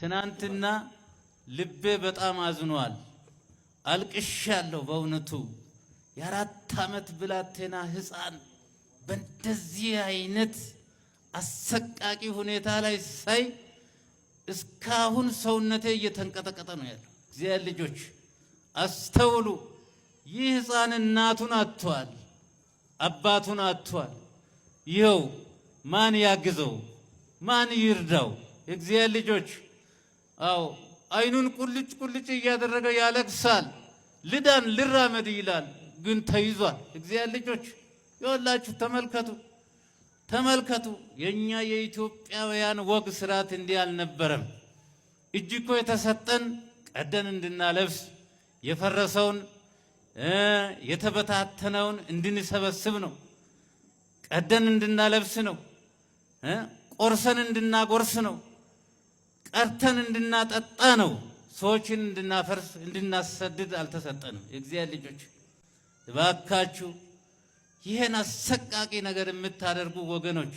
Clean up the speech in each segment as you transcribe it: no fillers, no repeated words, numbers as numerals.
ትናንትና ልቤ በጣም አዝኗል። አልቅሻለሁ በእውነቱ የ4 ዓመት ብላቴና ሕፃን በእንደዚህ አይነት አሰቃቂ ሁኔታ ላይ ሳይ እስካሁን ሰውነቴ እየተንቀጠቀጠ ነው ያለው። እግዚአብሔር ልጆች አስተውሉ። ይህ ሕፃን እናቱን አጥቷል፣ አባቱን አጥቷል። ይኸው ማን ያግዘው? ማን ይርዳው? የእግዚአብሔር ልጆች አው አይኑን ቁልጭ ቁልጭ እያደረገ ያለቅሳል። ልዳን ልራመድ ይላል፣ ግን ተይዟል። እግዚአብሔር ልጆች ይወላችሁ ተመልከቱ። የኛ የኢትዮጵያውያን ወግ ስርዓት እንዲህ አልነበረም። እጅኮ የተሰጠን ቀደን እንድናለብስ የፈረሰውን የተበታተነውን እንድንሰበስብ ነው። ቀደን እንድናለብስ ነው። ቆርሰን እንድናጎርስ ነው። ቀርተን እንድናጠጣ ነው። ሰዎችን እንድናፈርስ እንድናሰድድ አልተሰጠንም። የእግዚአብሔር ልጆች እባካችሁ ይሄን አሰቃቂ ነገር የምታደርጉ ወገኖች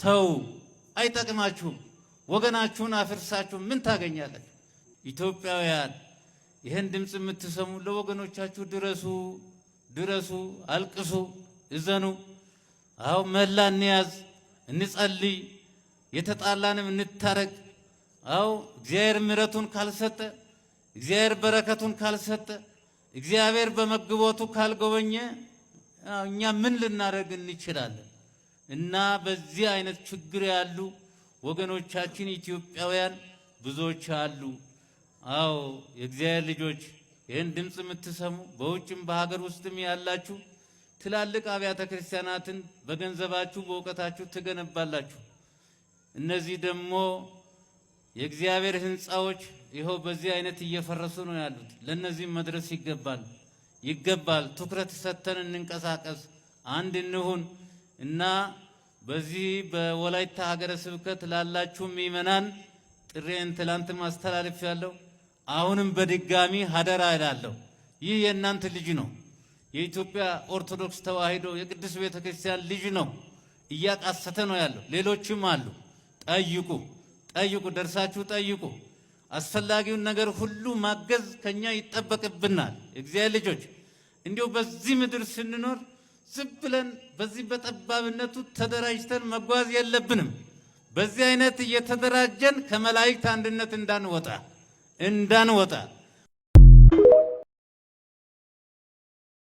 ተው፣ አይጠቅማችሁም። ወገናችሁን አፍርሳችሁ ምን ታገኛላችሁ? ኢትዮጵያውያን ይሄን ድምጽ የምትሰሙ ለወገኖቻችሁ ድረሱ፣ አልቅሱ፣ እዘኑ። አው መላ እንያዝ፣ እንጸልይ፣ የተጣላንም እንታረቅ። አው እግዚአብሔር ምሕረቱን ካልሰጠ፣ እግዚአብሔር በረከቱን ካልሰጠ፣ እግዚአብሔር በመግቦቱ ካልጎበኘ እኛ ምን ልናደርግ እንችላለን? እና በዚህ አይነት ችግር ያሉ ወገኖቻችን ኢትዮጵያውያን ብዙዎች አሉ። አው የእግዚአብሔር ልጆች ይህን ድምጽ የምትሰሙ በውጭም በሀገር ውስጥም ያላችሁ ትላልቅ አብያተ ክርስቲያናትን በገንዘባችሁ በእውቀታችሁ ትገነባላችሁ። እነዚህ ደግሞ የእግዚአብሔር ሕንጻዎች ይኸው በዚህ አይነት እየፈረሱ ነው ያሉት። ለነዚህ መድረስ ይገባል። ትኩረት ሰጥተን እንንቀሳቀስ፣ አንድ እንሁን እና በዚህ በወላይታ ሀገረ ስብከት ላላችሁ ምእመናን ጥሬን ትላንት ማስተላለፍ ያለው አሁንም በድጋሚ ሀደራ እላለሁ። ይህ የእናንተ ልጅ ነው። የኢትዮጵያ ኦርቶዶክስ ተዋሕዶ የቅድስት ቤተክርስቲያን ልጅ ነው። እያቃሰተ ነው ያለው። ሌሎችም አሉ። ጠይቁ፣ ደርሳችሁ ጠይቁ። አስፈላጊውን ነገር ሁሉ ማገዝ ከኛ ይጠበቅብናል። እግዚአብሔር ልጆች እንዲሁ በዚህ ምድር ስንኖር ዝም ብለን በዚህ በጠባብነቱ ተደራጅተን መጓዝ የለብንም። በዚህ አይነት እየተደራጀን ከመላእክት አንድነት እንዳንወጣ